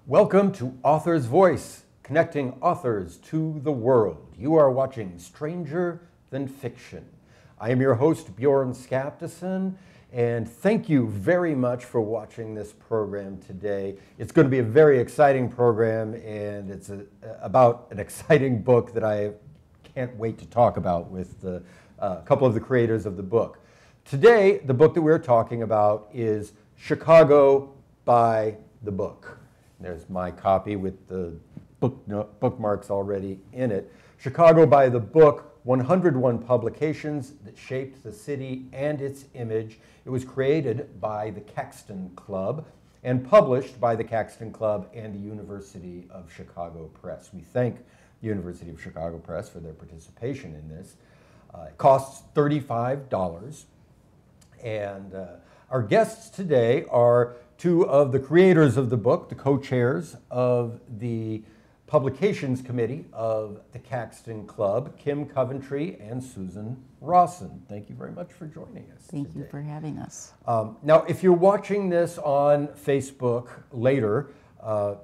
Welcome to Author's Voice, connecting authors to the world. You are watching Stranger Than Fiction. I am your host, Bjorn Skaptason, and thank you very much for watching this program today. It's going to be a very exciting program, and it's about an exciting book that I can't wait to talk about with a couple of the creators of the book. Today, the book that we're talking about is Chicago by the Book. There's my copy with the bookmarks already in it. Chicago by the Book, 101 publications that shaped the city and its image. It was created by the Caxton Club and published by the Caxton Club and the University of Chicago Press. We thank the University of Chicago Press for their participation in this. It costs $35. And our guests today are two of the creators of the book, the co-chairs of the Publications Committee of the Caxton Club, Kim Coventry and Susan Rossen. Thank you very much for joining us Thank you for having us. Now, if you're watching this on Facebook later,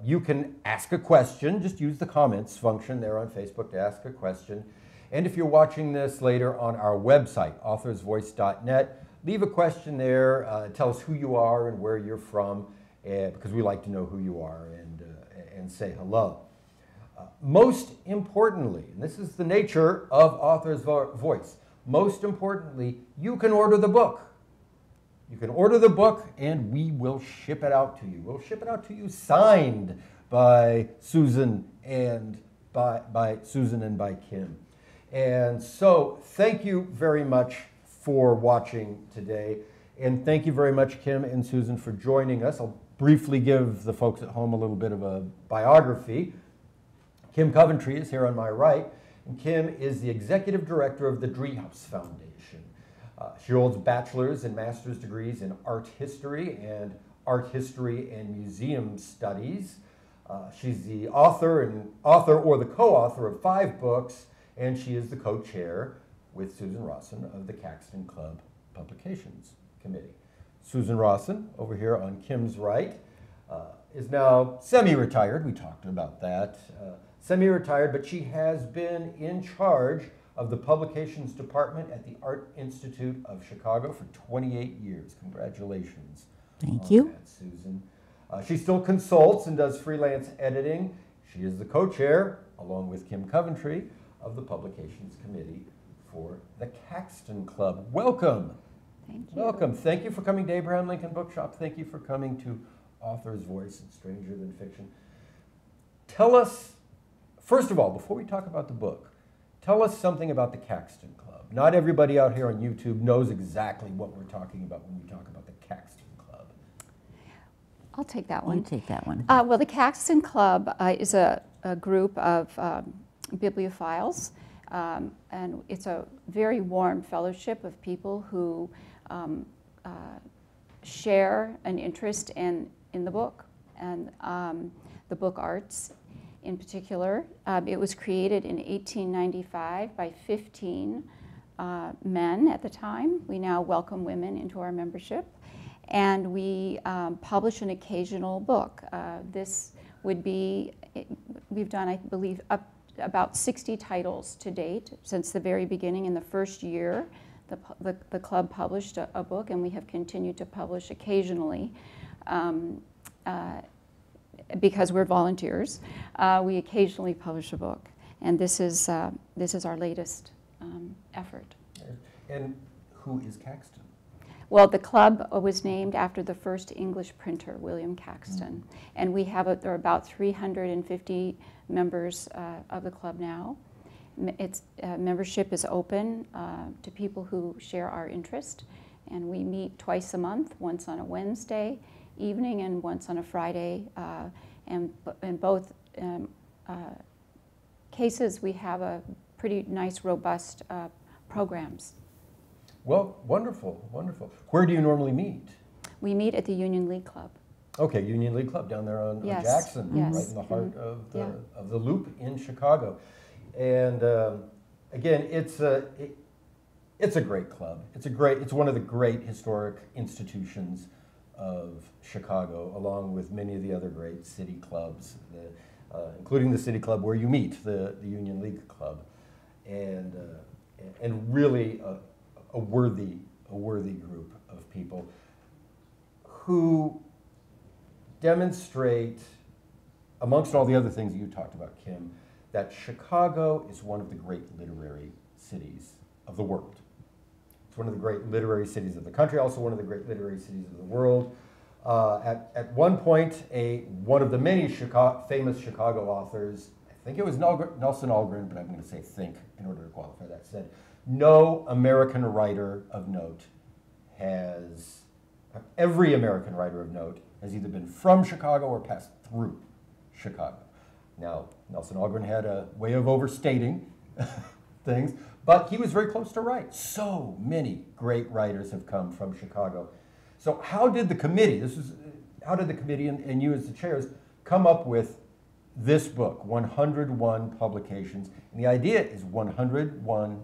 you can ask a question. Just use the comments function there on Facebook to ask a question. And if you're watching this later on our website, authorsvoice.net, leave a question there. Tell us who you are and where you're from, because we like to know who you are and say hello. Most importantly, and this is the nature of Author's Voice, most importantly, you can order the book. You can order the book and we will ship it out to you. We'll ship it out to you signed by Susan and by Kim. And so thank you very much for watching today. And thank you very much, Kim and Susan, for joining us. I'll briefly give the folks at home a little bit of a biography. Kim Coventry is here on my right, and Kim is the executive director of the Driehaus Foundation. She holds bachelor's and master's degrees in art history and museum studies. She's the author or the co-author of 5 books, and she is the co-chair with Susan Rossen of the Caxton Club Publications Committee. Susan Rossen, over here on Kim's right, is now semi-retired. We talked about that. Semi-retired, but she has been in charge of the publications department at the Art Institute of Chicago for 28 years. Congratulations. Thank you. That, Susan. She still consults and does freelance editing. She is the co-chair, along with Kim Coventry, of the Publications Committee for the Caxton Club. Welcome. Thank you. Welcome. Thank you for coming to Abraham Lincoln Bookshop. Thank you for coming to Author's Voice and Stranger Than Fiction. Tell us, first of all, before we talk about the book, tell us something about the Caxton Club. Not everybody out here on YouTube knows exactly what we're talking about when we talk about the Caxton Club. I'll take that one. You take that one. Well, the Caxton Club is a group of bibliophiles, and it's a very warm fellowship of people who share an interest in the book and the book arts in particular. It was created in 1895 by 15 men at the time. We now welcome women into our membership, and we publish an occasional book. This would be, we've done, I believe, about 60 titles to date since the very beginning. In the first year, the club published a book, and we have continued to publish occasionally. Because we're volunteers, we occasionally publish a book, and this is our latest effort. And who is Caxton? Well, the club was named after the first English printer, William Caxton, and we have there are about 350 members of the club now. Its membership is open to people who share our interest, and we meet twice a month, once on a Wednesday evening and once on a Friday, and in both cases we have a pretty nice, robust programs. Well, wonderful, wonderful. Where do you normally meet? We meet at the Union League Club. Okay, Union League Club down there on Yes, Jackson, yes. right in the heart Yeah. of the Loop in Chicago. And again, it's a great club. It's one of the great historic institutions of Chicago, along with many of the other great city clubs, including the City Club where you meet, the Union League Club, and really a worthy group of people who demonstrate, amongst all the other things you talked about, Kim, that Chicago is one of the great literary cities of the world. It's one of the great literary cities of the country, also one of the great literary cities of the world. At one point, one of the many famous Chicago authors, I think it was Nelson Algren, but I'm going to say think in order to qualify that, said, no American writer of note every American writer of note has either been from Chicago or passed through Chicago. Now, Nelson Algren had a way of overstating things, but he was very close to right. So many great writers have come from Chicago. So how did the committee, and you as the chairs, come up with this book, 101 publications? And the idea is 101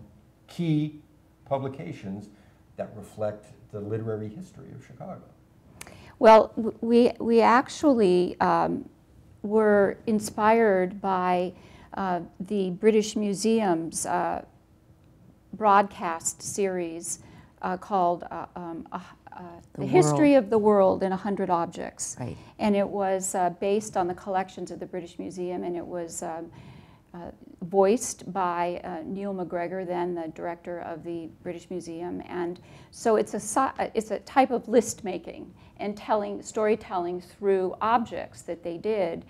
key publications that reflect the literary history of Chicago. Well, we actually were inspired by the British Museum's broadcast series called The History of the World in 100 Objects. Right. And it was based on the collections of the British Museum, and it was voiced by Neil MacGregor, then the director of the British Museum. And so it's a type of list making and storytelling through objects that they did.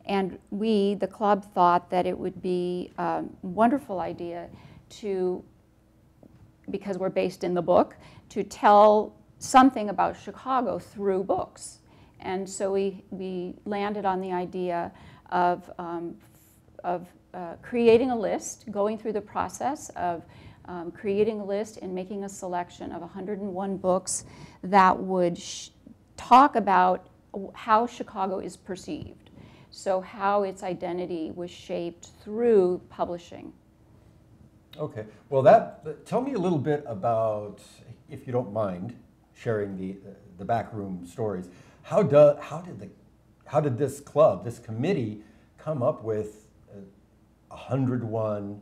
And we, the club, thought that it would be a wonderful idea because we're based in the book, to tell something about Chicago through books. And so we landed on the idea of creating a list, going through the process of creating a list and making a selection of 101 books that would talk about how Chicago is perceived. So how its identity was shaped through publishing. Okay, well tell me a little bit about, if you don't mind, sharing the backroom stories. How did this club, this committee, come up with 101,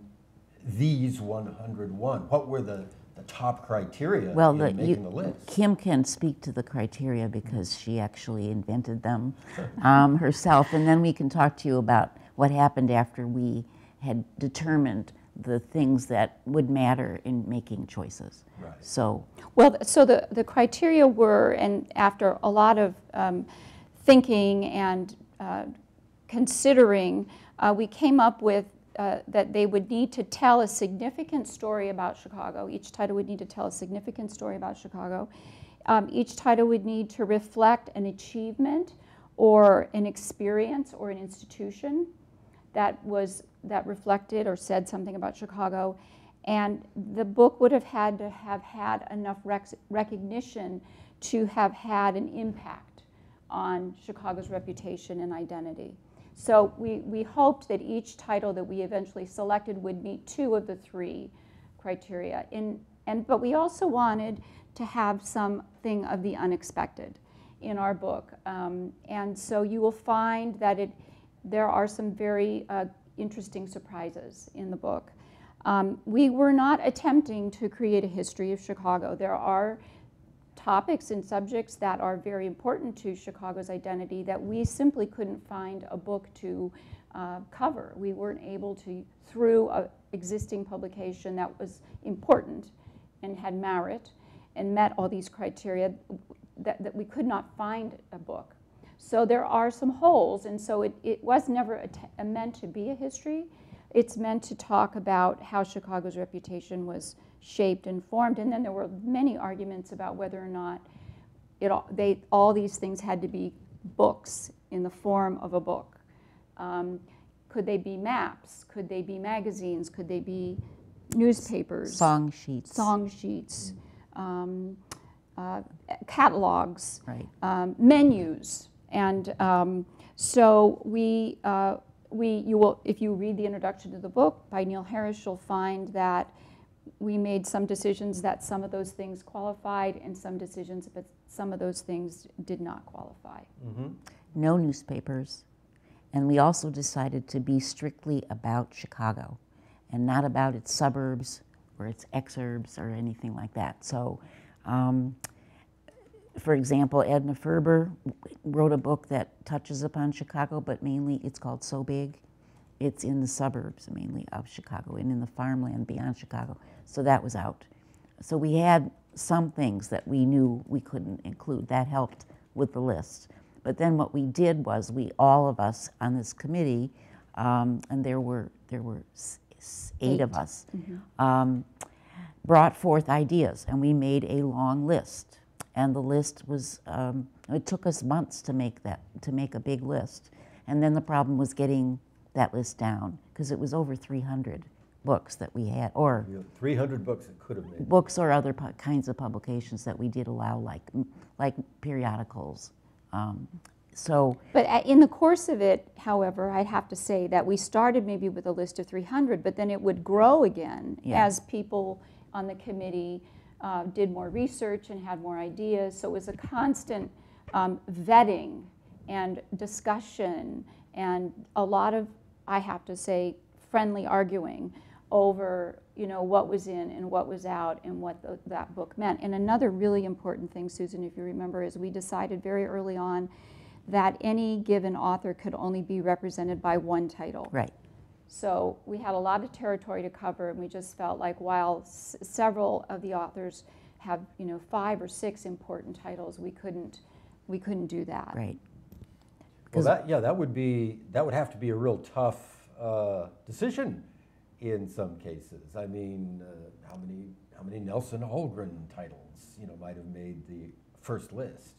these 101? What were the top criteria in making the list? Kim can speak to the criteria because she actually invented them herself, and then we can talk to you about what happened after we had determined the things that would matter in making choices. Right. So the criteria were, and after a lot of thinking and considering, we came up with that they would need to tell a significant story about Chicago. Each title would need to tell a significant story about Chicago. Each title would need to reflect an achievement or an experience or an institution that reflected or said something about Chicago. And the book would have had to have had enough recognition to have had an impact on Chicago's reputation and identity. So we hoped that each title that we eventually selected would meet 2 of the 3 criteria. But we also wanted to have something of the unexpected in our book. And so you will find that there are some very interesting surprises in the book. We were not attempting to create a history of Chicago. There are topics and subjects that are very important to Chicago's identity that we simply couldn't find a book to cover. We weren't able to, through an existing publication that was important and had merit and met all these criteria, that we could not find a book. So there are some holes, and so it was never meant to be a history. It's meant to talk about how Chicago's reputation was shaped and formed, and then there were many arguments about whether or not all these things had to be books in the form of a book. Could they be maps? Could they be magazines? Could they be newspapers? Song sheets. Catalogs. Right. Menus. And so if you read the introduction to the book by Neil Harris, you'll find that we made some decisions that some of those things qualified and some decisions that some of those things did not qualify. No newspapers. And we also decided to be strictly about Chicago and not about its suburbs or its exurbs or anything like that. So, for example, Edna Ferber wrote a book that touches upon Chicago, but mainly it's called So Big. It's in the suburbs mainly of Chicago and in the farmland beyond Chicago. So that was out. So we had some things that we knew we couldn't include. That helped with the list. But then what we did was all of us on this committee, and there were 8 of us, brought forth ideas, and we made a long list. And the list was, it took us months to make a big list. And then the problem was getting that list down, because it was over 300 books that we had, or 300 books that could have made books or other kinds of publications that we did allow, like periodicals. But in the course of it, however, I'd have to say that we started maybe with a list of 300, but then it would grow again as people on the committee did more research and had more ideas. So it was a constant vetting and discussion and a lot of, I have to say, friendly arguing over what was in and what was out and what that book meant. And another really important thing, Susan, if you remember, is we decided very early on that any given author could only be represented by one title. Right. So we had a lot of territory to cover, and we just felt like while several of the authors have 5 or 6 important titles, we couldn't do that. Right. Well, that would have to be a real tough decision in some cases. I mean, how many Nelson Holgren titles might have made the first list?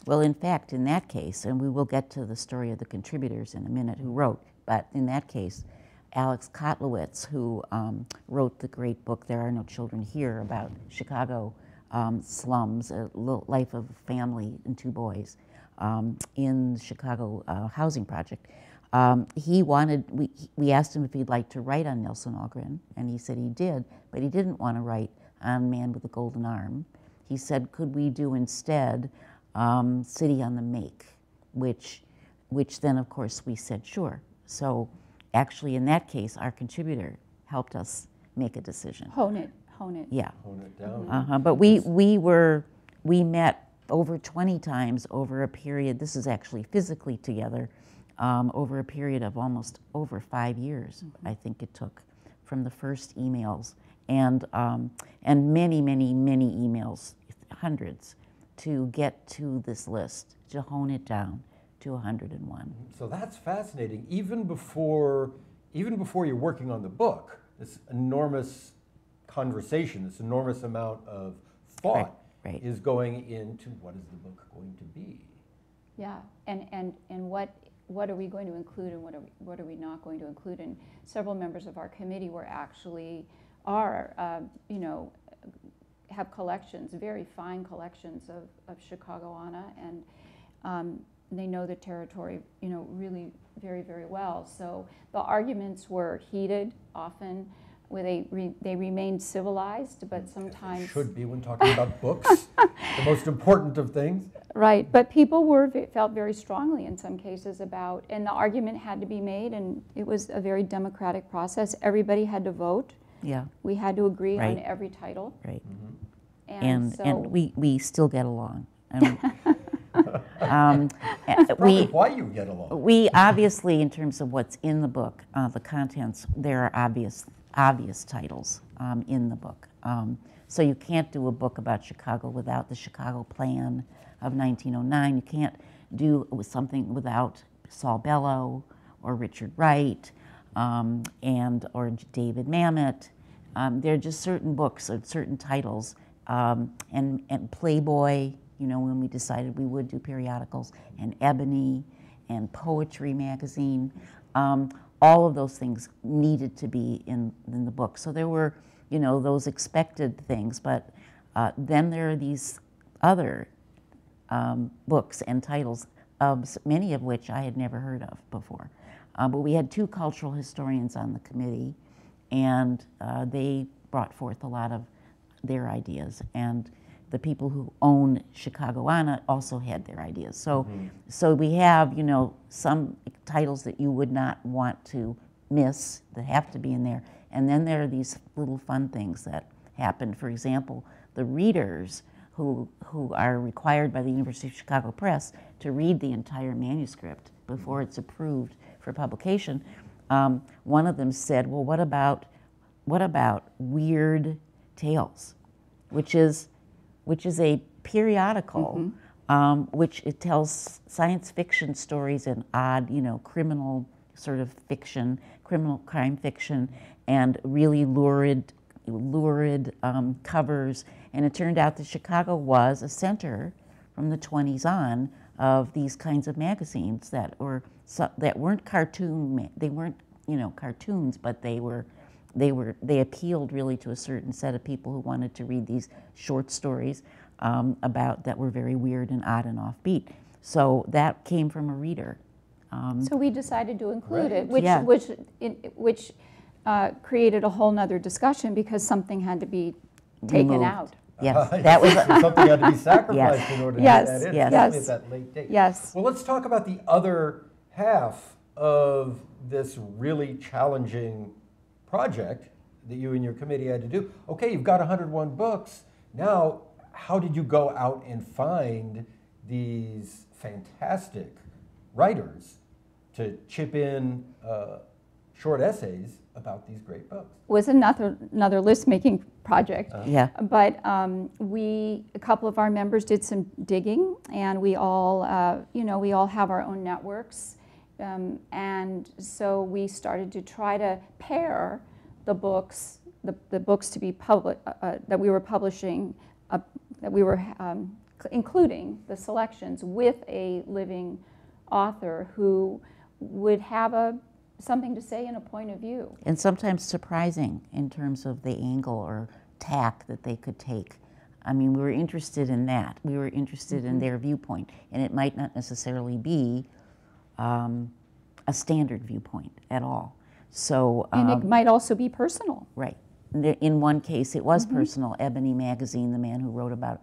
Well, in fact, in that case, and we will get to the story of the contributors in a minute who wrote, but in that case, Alex Kotlowitz, who wrote the great book "There Are No Children Here" about Chicago slums, a life of a family and 2 boys in the Chicago housing project. We asked him if he'd like to write on Nelson Holgren, and he said he did, but he didn't want to write on Man with the Golden Arm. He said, could we do instead City on the Make, which then, of course, we said sure. So actually, in that case, our contributor helped us make a decision. Hone it. Yeah. Hone it down. But we met over 20 times over a period, this is actually physically together, over a period of almost over 5 years, I think it took, from the first emails, and many, many, many emails, hundreds, to get to this list, to hone it down to 101. So that's fascinating. Even before you're working on the book, this enormous conversation, this enormous amount of thought Right. is going into what is the book going to be. Yeah, and what are we going to include and what are we not going to include? And several members of our committee have collections, very fine collections of Chicagoana, and they know the territory, really very, very well. So the arguments were heated often. Where they remained civilized, but sometimes... Should be when talking about books, the most important of things. Right, but people felt very strongly in some cases about, and the argument had to be made, and it was a very democratic process. Everybody had to vote. Yeah. We had to agree on every title. Right. And we still get along. Probably why you get along. We obviously, in terms of what's in the book, the contents, there are obvious titles in the book. So you can't do a book about Chicago without the Chicago Plan of 1909. You can't do something without Saul Bellow or Richard Wright or David Mamet. There are just certain books or certain titles, and Playboy, when we decided we would do periodicals, and Ebony, and Poetry magazine. All of those things needed to be in the book. So there were, those expected things, but then there are these other books and titles, many of which I had never heard of before. But we had 2 cultural historians on the committee, and they brought forth a lot of their ideas. And the people who own Chicagoana also had their ideas. So, so we have, you know, some titles that you would not want to miss that have to be in there. And then there are these little fun things that happen. For example, the readers who are required by the University of Chicago Press to read the entire manuscript before it's approved for publication. One of them said, well, what about Weird Tales, which is a periodical, which it tells science fiction stories and odd, you know, criminal sort of fiction, criminal crime fiction, and really lurid covers. And it turned out that Chicago was a center from the 20s on of these kinds of magazines that weren't cartoon. They weren't, you know, cartoons, but they appealed really to a certain set of people who wanted to read these short stories that were very weird and odd and offbeat. So that came from a reader. So we decided to include it, Yeah. which created a whole nother discussion because something had to be taken Removed. out. Yes, that was something had to be sacrificed in order to Yes. get that in, Yes. especially Yes. at that late date. Yes. Well, let's talk about the other half of this really challenging project that you and your committee had to do. Okay, you've got 101 books. Now, how did you go out and find these fantastic writers to chip in short essays about these great books? Was another list-making project. Yeah. But a couple of our members did some digging, and we all, we all have our own networks. And so we started to try to pair the books, the books to be that we were publishing, that we were including the selections with a living author who would have something to say and a point of view. And sometimes surprising in terms of the angle or tack that they could take. I mean, we were interested in that. We were interested in their viewpoint, and it might not necessarily be a standard viewpoint at all. So, And it might also be personal. right. In one case, it was personal. Ebony Magazine, the man who wrote about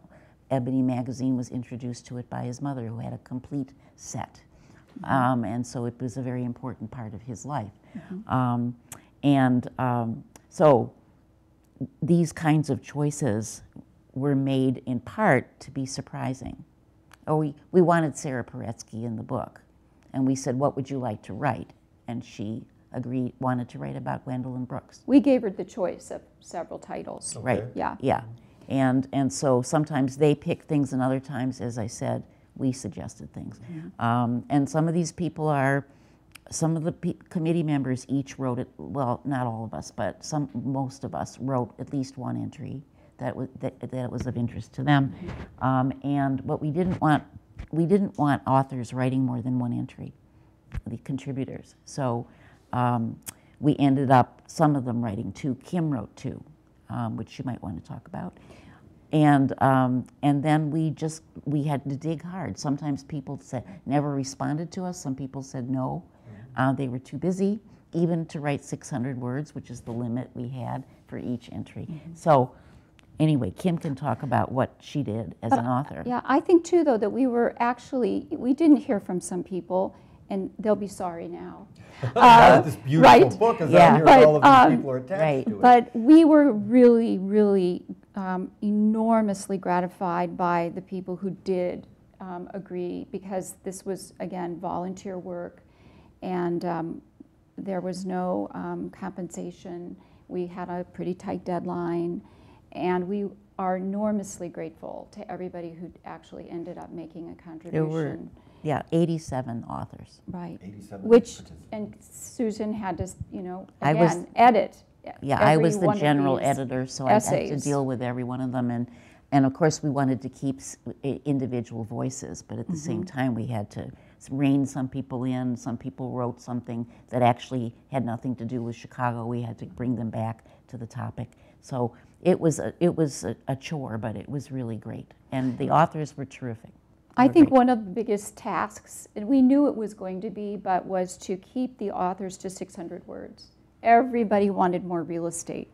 Ebony Magazine was introduced to it by his mother, who had a complete set. And so it was a very important part of his life. So these kinds of choices were made in part to be surprising. We wanted Sarah Paretsky in the book, and we said, what would you like to write? And she wanted to write about Gwendolyn Brooks. We gave her the choice of several titles. Okay. Right, yeah. And so sometimes they pick things, and other times, as I said, we suggested things. And some of these people some of the committee members each wrote it, well, not all of us, but most of us wrote at least one entry that was of interest to them. But we didn't want authors writing more than one entry, the contributors. So we ended up, some of them writing two. Kim wrote two, which you might want to talk about. And then we had to dig hard. Sometimes people never responded to us. Some people said no. They were too busy even to write 600 words, which is the limit we had for each entry. So anyway, Kim can talk about what she did as an author. Yeah, I think too, though, that we didn't hear from some people, and they'll be sorry now. This beautiful book is out here, and all of these people are attached to it. But we were really, really enormously gratified by the people who did agree, because this was, again, volunteer work, and there was no compensation. We had a pretty tight deadline, and we are enormously grateful to everybody who actually ended up making a contribution. There were, 87 authors. Right. 87 And Susan had to, I was- again, edit. Yeah, I every was the one of general these editor, so I had to essays. deal with every one of them. And of course, we wanted to keep individual voices, but at the same time, we had to rein some people in. Some people wrote something that actually had nothing to do with Chicago. We had to bring them back to the topic. So it was a chore, but it was really great. And the authors were terrific. I think one of the biggest tasks, and we knew it was going to be, but was to keep the authors to 600 words. Everybody wanted more real estate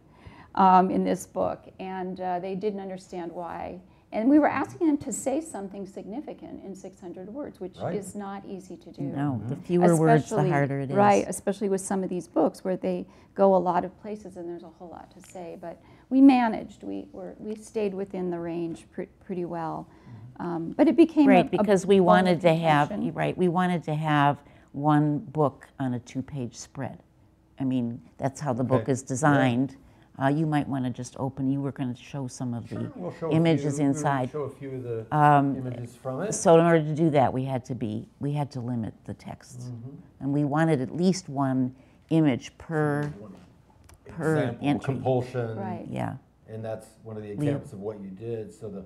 in this book, and they didn't understand why. And we were asking them to say something significant in 600 words, which is not easy to do. No, the fewer words, the harder it is. Right, especially with some of these books where they go a lot of places and there's a whole lot to say. But we managed. We stayed within the range pretty well. But it became right because we wanted to have we wanted to have one book on a 2-page spread. I mean, that's how the book is designed. Yeah. You might want to just open. You were going to show some of the images inside. We'll show a few of the images from it. So in order to do that, we had to limit the text, and we wanted at least one image per entry. Compulsion. Right. Yeah. And that's one of the examples of what you did. So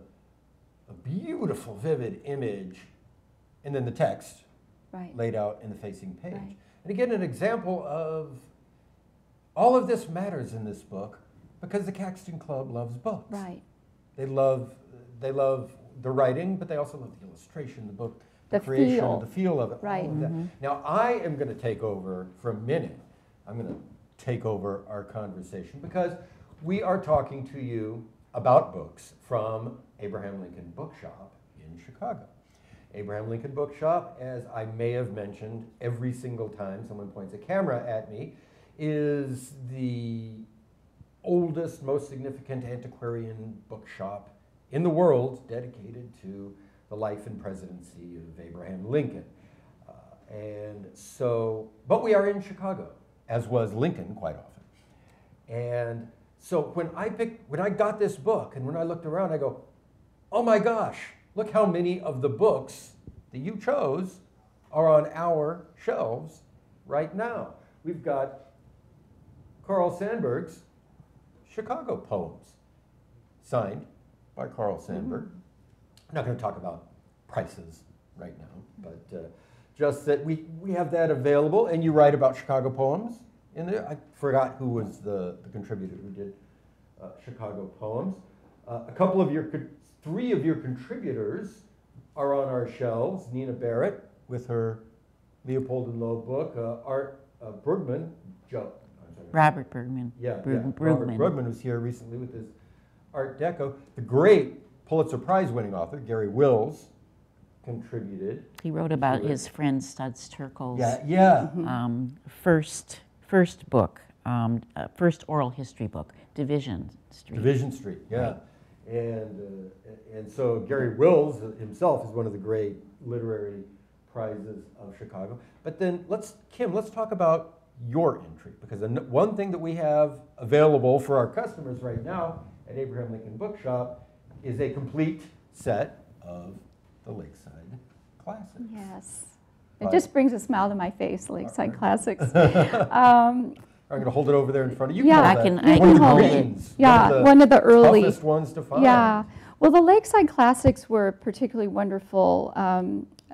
a beautiful, vivid image, and then the text laid out in the facing page. Right. And again, an example of all of this matters in this book because the Caxton Club loves books. Right. They love the writing, but they also love the illustration, the book, the creation, the feel of it. Right. All of that. Now, I am going to take over for a minute. I'm going to take over our conversation because we are talking to you about books from Abraham Lincoln Bookshop in Chicago. Abraham Lincoln Bookshop, as I may have mentioned every single time someone points a camera at me, is the oldest, most significant antiquarian bookshop in the world dedicated to the life and presidency of Abraham Lincoln. But we are in Chicago, as was Lincoln quite often. And so when I got this book and when I looked around, I go, oh my gosh, look how many of the books that you chose are on our shelves right now. We've got Carl Sandburg's Chicago Poems, signed by Carl Sandburg. I'm not going to talk about prices right now, but just that we have that available, and you write about Chicago Poems in there. I forgot who was the contributor who did Chicago Poems. Three of your contributors are on our shelves. Nina Barrett with her Leopold and Loeb book, Art Brugman, Robert Brugman. Robert Brugman, who's here recently with his Art Deco. The great Pulitzer Prize-winning author, Gary Wills, contributed. He wrote about his friend Studs Terkel's first book, first oral history book, Division Street. Division Street, yeah. Right. And so Gary Wills himself is one of the great literary prizes of Chicago. But then Kim, let's talk about your entry, because one thing that we have available for our customers right now at Abraham Lincoln Bookshop is a complete set of the Lakeside Classics. Yes. It just brings a smile to my face, Lakeside Classics. I'm going to hold it over there in front of you. Yeah, I can hold it. Yeah, one of the early toughest ones to find. Yeah. Well, the Lakeside Classics were a particularly wonderful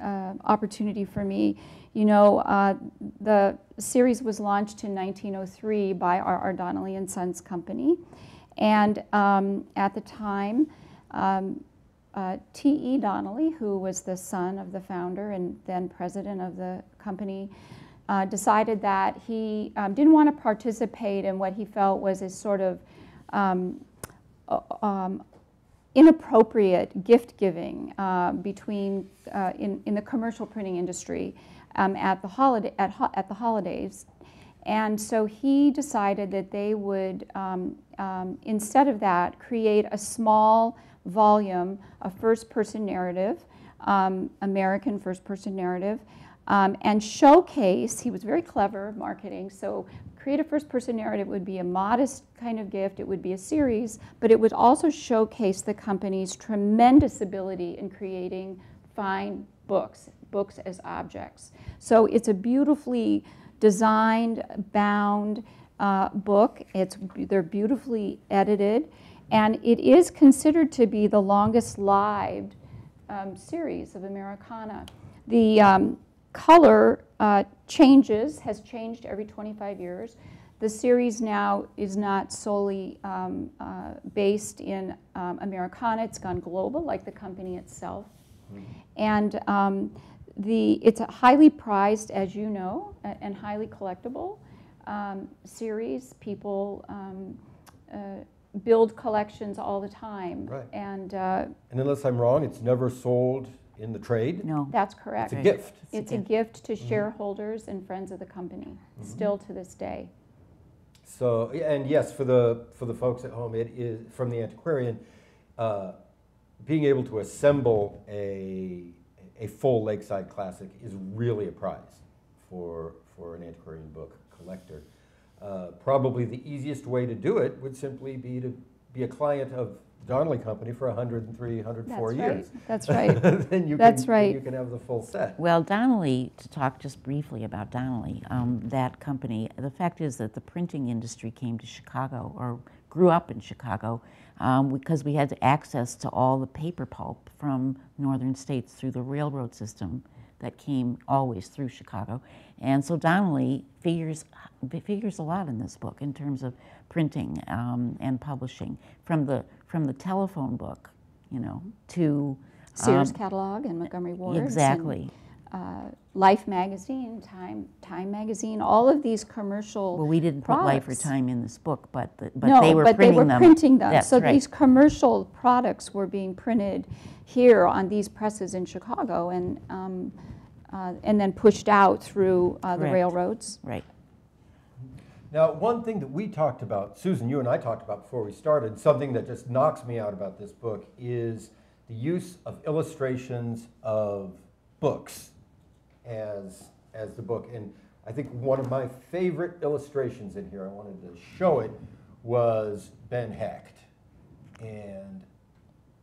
opportunity for me. You know, the series was launched in 1903 by our Donnelly and Sons company. And at the time, T.E. Donnelly, who was the son of the founder and then president of the company, decided that he didn't want to participate in what he felt was a sort of inappropriate gift giving between in the commercial printing industry at the holidays, and so he decided that they would instead of that create a small volume of first-person narrative, American first-person narrative, and showcase. He was very clever marketing, so create a first-person narrative would be a modest kind of gift. It would be a series, but it would also showcase the company's tremendous ability in creating fine books as objects. So it's a beautifully designed, bound book. They're beautifully edited, and it is considered to be the longest lived series of Americana. The color has changed every 25 years. The series now is not solely based in Americana. It's gone global, like the company itself. And it's a highly prized, as you know, and highly collectible series. People build collections all the time. Right. And unless I'm wrong, it's never sold in the trade. No. that's correct. It's a gift. It's a gift to shareholders and friends of the company, still to this day. So, and yes, for the folks at home, it is from the antiquarian. Being able to assemble a full Lakeside Classic is really a prize for an antiquarian book collector. Probably the easiest way to do it would simply be to be a client of Donnelly Company for 103, 104 years. That's right. Then you That's can, right. you can have the full set. Well, Donnelly, to talk just briefly about Donnelly, that company, the fact is that the printing industry came to Chicago, or grew up in Chicago, because we had access to all the paper pulp from northern states through the railroad system that came always through Chicago. And so Donnelly figures a lot in this book in terms of printing and publishing, from the telephone book, you know, to Sears catalog and Montgomery Ward's. exactly. And, Life magazine, Time magazine, all of these commercial Well, we didn't put Life or products. Time in this book, but No, they were but printing they were them. printing them. That's So right. these commercial products were being printed here on these presses in Chicago, and then pushed out through the Correct. railroads. Right. Now, one thing that we talked about, Susan, you and I talked about before we started, something that just knocks me out about this book is the use of illustrations of books as the book. And I think one of my favorite illustrations in here, I wanted to show it, was Ben Hecht. And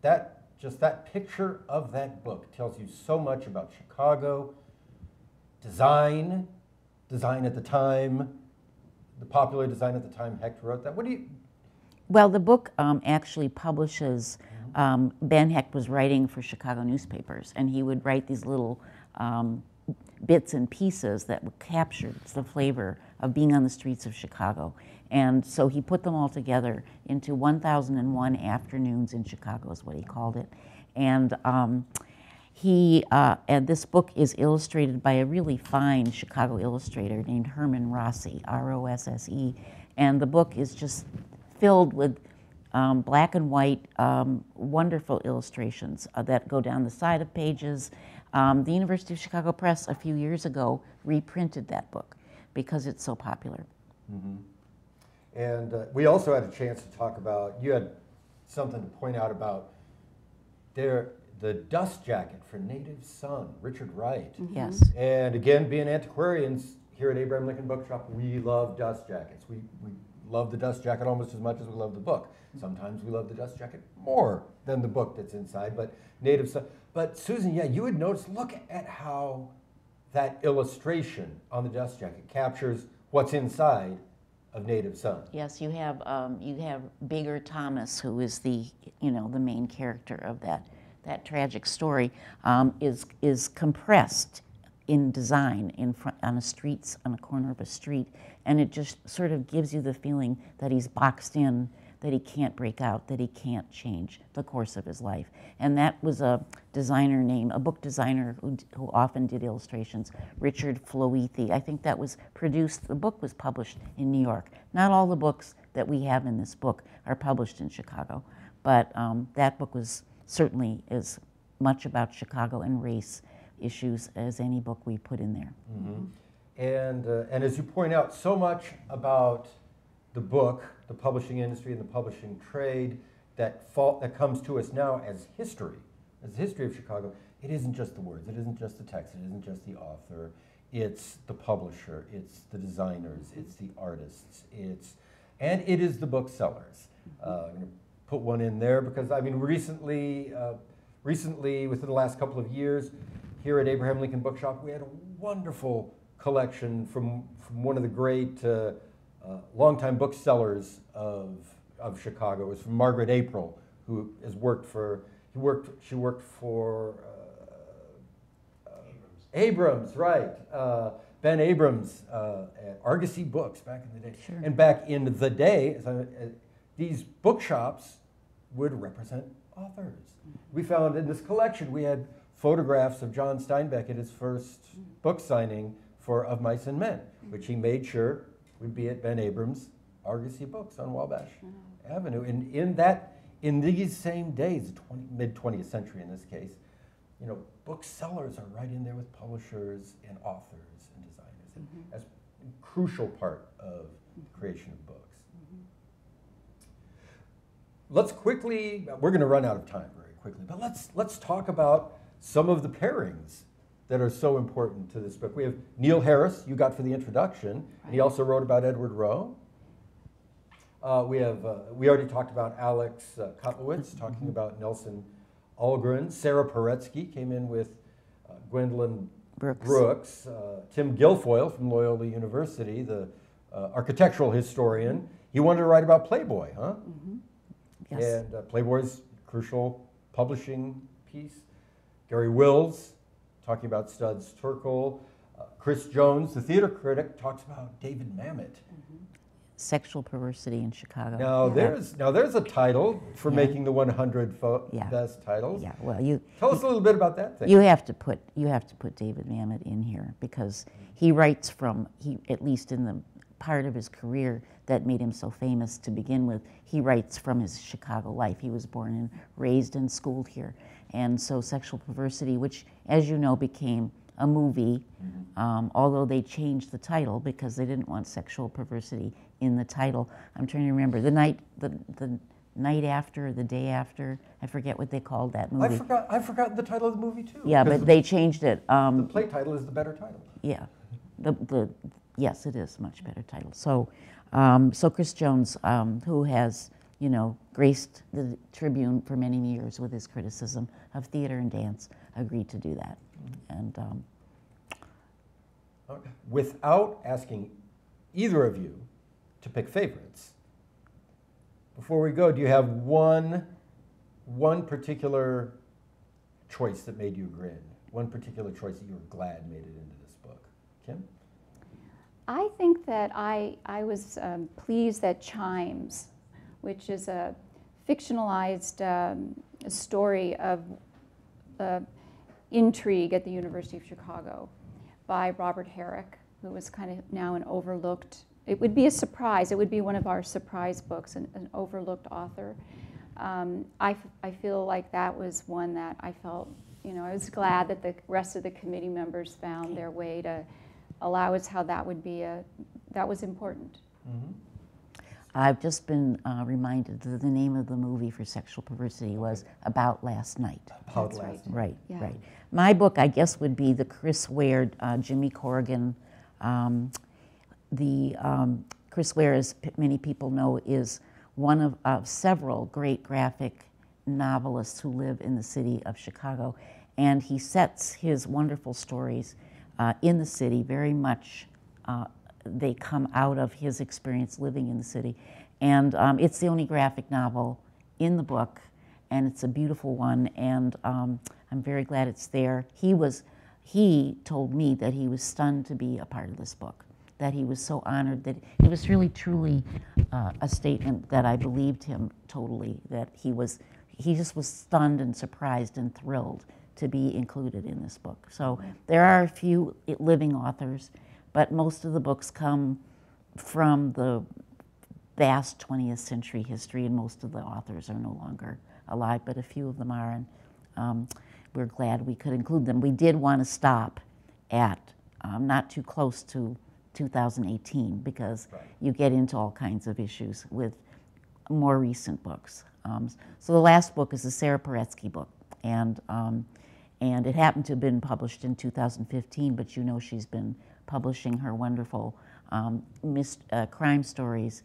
that picture of that book tells you so much about Chicago, design at the time, the popular design at the time Hecht wrote that. What do you... Well, the book actually publishes, Ben Hecht was writing for Chicago newspapers, and he would write these little bits and pieces that captured the flavor of being on the streets of Chicago. And so he put them all together into 1001 Afternoons in Chicago is what he called it. And and this book is illustrated by a really fine Chicago illustrator named Herman Rossi, R-O-S-S-E. And the book is just filled with black and white, wonderful illustrations that go down the side of pages. The University of Chicago Press a few years ago reprinted that book because it's so popular. Mm-hmm. And we also had a chance to talk about, you had something to point out about the dust jacket for Native Son, Richard Wright. Mm-hmm. Yes. And again, being antiquarians here at Abraham Lincoln Bookshop, we love dust jackets. We love the dust jacket almost as much as we love the book. Sometimes we love the dust jacket more than the book that's inside, but Native Son. But Susan, yeah, you would notice, look at how that illustration on the dust jacket captures what's inside of Native Son. Yes, you have Bigger Thomas, who is the main character of that tragic story, is compressed in design on a corner of a street, and it just sort of gives you the feeling that he's boxed in, that he can't break out, that he can't change the course of his life. And that was a book designer who often did illustrations, Richard Floethe. I think that was produced, the book was published in New York. Not all the books that we have in this book are published in Chicago, but that book was certainly as much about Chicago and race issues as any book we put in there. Mm-hmm. And as you point out, so much about the book, the publishing industry and the publishing trade that comes to us now as history of Chicago. It isn't just the words, it isn't just the text, it isn't just the author, it's the publisher, it's the designers, it's the artists, and it is the booksellers. I'm going to put one in there because, I mean, recently, within the last couple of years, here at Abraham Lincoln Bookshop, we had a wonderful collection from one of the great longtime booksellers of Chicago. It was from Margaret April, who has worked for, she worked for Abrams, right. Ben Abrams at Argosy Books back in the day. Sure. And back in the day, these bookshops would represent authors. We found in this collection, we had photographs of John Steinbeck at his first book signing for Of Mice and Men, which he made sure would be at Ben Abrams' Argosy Books on Wabash Avenue. And in these same days, mid-20th century in this case, you know, booksellers are right in there with publishers and authors and designers. And that's a crucial part of the creation of books. Let's quickly, we're going to run out of time very quickly, but let's talk about some of the pairings that are so important to this book. We have Neil Harris, you got for the introduction. Right. He also wrote about Edward Rowe. We already talked about Alex Kotlowitz, talking about Nelson Algren. Sarah Paretsky came in with Gwendolyn Brooks. Tim Guilfoyle from Loyola University, the architectural historian. He wanted to write about Playboy, huh? Yes. And Playboy's crucial publishing piece. Gary Wills, talking about Studs Terkel. Chris Jones, the theater critic, talks about David Mamet. Sexual perversity in Chicago. Now there's a title for making the 100 best titles. Yeah, well, tell us a little bit about that thing. You have to put David Mamet in here because he writes from at least in the part of his career that made him so famous to begin with. He writes from his Chicago life. He was born and raised and schooled here, and so Sexual Perversity, which, as you know, became a movie, although they changed the title because they didn't want sexual perversity in the title. I'm trying to remember the night after, the day after. I forget what they called that movie. I've forgotten the title of the movie too. Yeah, but they changed it. The play title is the better title. Yeah, yes, it is a much better title. So, so Chris Jones, who has graced the Tribune for many years with his criticism of theater and dance, agreed to do that. And without asking either of you to pick favorites, before we go, do you have one particular choice that made you grin? One particular choice that you were glad made it into this book? Kim? I think that I was pleased that Chimes, which is a fictionalized story of intrigue at the University of Chicago by Robert Herrick, who was kind of now an overlooked, it would be a surprise, it would be one of our surprise books, an overlooked author. I feel like that was one that I felt, I was glad that the rest of the committee members found their way to allow us how that would be that was important. I've just been reminded that the name of the movie for Sexual Perversity was About Last Night. About Last Night. Right, yeah. Right. My book, I guess, would be the Chris Ware, Jimmy Corrigan. Chris Ware, as many people know, is one of several great graphic novelists who live in the city of Chicago. And he sets his wonderful stories in the city very much. They come out of his experience living in the city. And it's the only graphic novel in the book, and it's a beautiful one, and I'm very glad it's there. He told me that he was stunned to be a part of this book, that he was so honored, that it was really truly a statement that I believed him totally, that he just was stunned and surprised and thrilled to be included in this book. So there are a few living authors, but most of the books come from the vast 20th century history, and most of the authors are no longer alive, but a few of them are, and we're glad we could include them. We did want to stop at not too close to 2018 because you get into all kinds of issues with more recent books. So the last book is a Sarah Paretsky book, and it happened to have been published in 2015, but she's been publishing her wonderful crime stories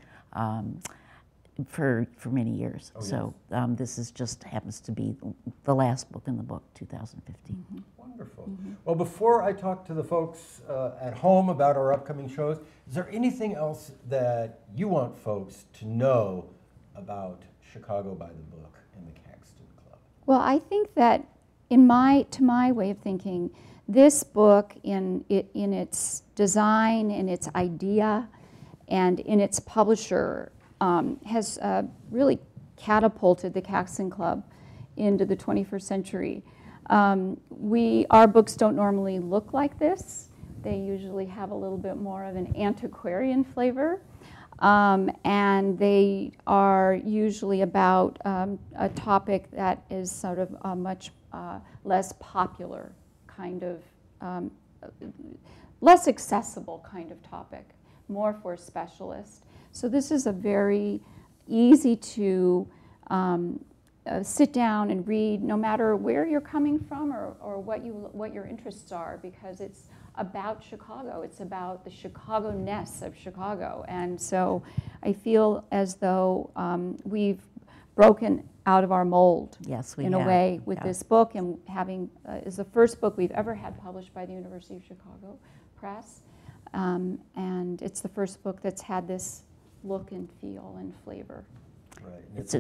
for many years. Oh, so this is just happens to be the last book in the book, 2015. Wonderful. Well, before I talk to the folks at home about our upcoming shows, is there anything else that you want folks to know about Chicago by the Book and the Caxton Club? Well, I think that to my way of thinking, this book in its design, in its idea, and in its publisher has really catapulted the Caxton Club into the 21st century. Our books don't normally look like this. They usually have a little bit more of an antiquarian flavor. And they are usually about a topic that is sort of a much less popular kind of, less accessible kind of topic, more for specialists. So this is a very easy to sit down and read, no matter where you're coming from or what your interests are, because it's about Chicago. It's about the Chicago-ness of Chicago. And so I feel as though we've broken out of our mold, Yes, we in have. a way, with Yeah. this book, and having is the first book we've ever had published by the University of Chicago Press. And it's the first book that's had this look and feel and flavor. Right. and It's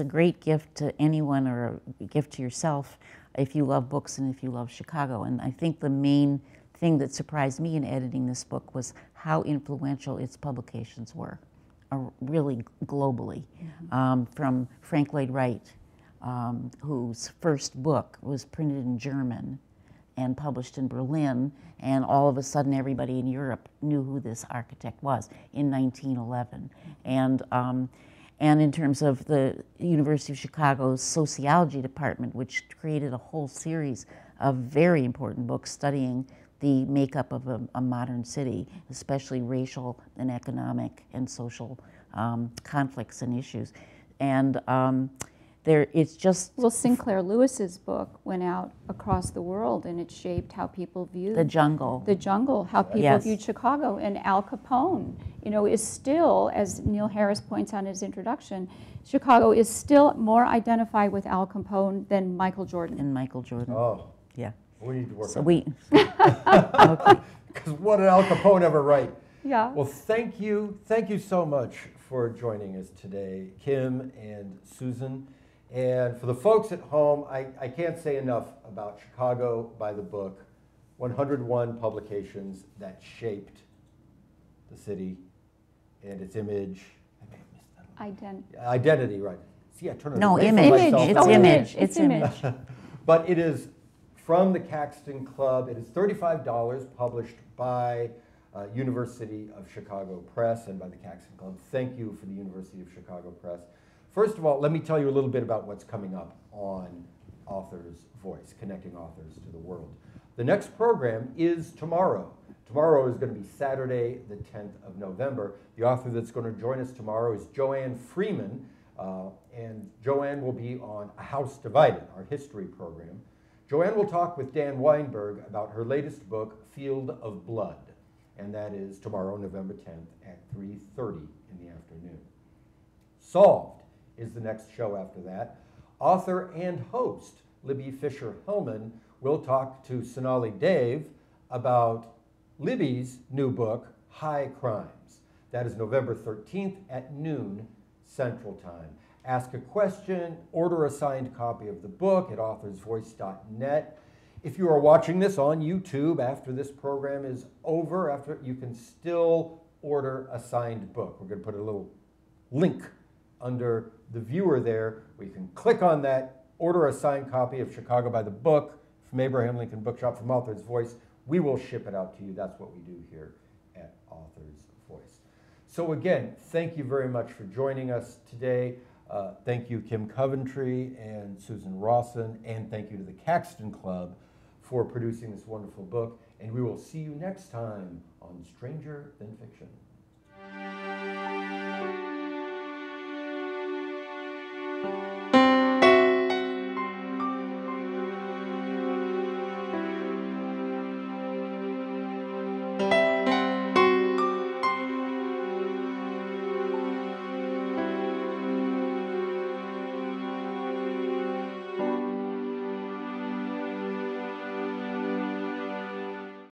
a great gift to anyone, or a gift to yourself if you love books and if you love Chicago. And I think the main thing that surprised me in editing this book was how influential its publications were, really globally. From Frank Lloyd Wright, whose first book was printed in German and published in Berlin, and all of a sudden everybody in Europe knew who this architect was in 1911. And in terms of the University of Chicago's sociology department, which created a whole series of very important books studying the makeup of a modern city, especially racial and economic and social conflicts and issues. And it's just... Well, Sinclair Lewis's book went out across the world, and it shaped how people viewed The Jungle. The Jungle, how people Yes. viewed Chicago. And Al Capone, is still, as Neil Harris points out in his introduction, Chicago is still more identified with Al Capone than Michael Jordan. And Michael Jordan. Oh, Yeah. we need to work So on we... that. Because what did Al Capone ever write? Yeah. Well, thank you so much for joining us today, Kim and Susan. And for the folks at home, I can't say enough about Chicago by the book, 101 publications that shaped the city and its image. I may have missed that one. Identity, right. See, I turned it No, away from image. myself. It's Oh, image. It's image. But it is from the Caxton Club. It is $35, published by University of Chicago Press and by the Caxton Club. Thank you for the University of Chicago Press. First of all, let me tell you a little bit about what's coming up on Author's Voice, connecting authors to the world. The next program is tomorrow. Tomorrow is going to be Saturday, the 10th of November. The author that's going to join us tomorrow is Joanne Freeman, and Joanne will be on A House Divided, our history program. Joanne will talk with Dan Weinberg about her latest book, Field of Blood, and that is tomorrow, November 10th at 3:30 in the afternoon. Solved is the next show after that. Author and host Libby Fisher-Hellman will talk to Sonali Dave about Libby's new book, High Crimes. That is November 13th at noon Central Time. Ask a question, order a signed copy of the book at authorsvoice.net. If you are watching this on YouTube after this program is over, you can still order a signed book. We're going to put a little link under the viewer there, where you can click on that, order a signed copy of Chicago by the Book from Abraham Lincoln Bookshop, from Author's Voice. We will ship it out to you. That's what we do here at Author's Voice. So again, thank you very much for joining us today. Thank you, Kim Coventry and Susan Rossen, and thank you to the Caxton Club for producing this wonderful book. And we will see you next time on Stranger Than Fiction.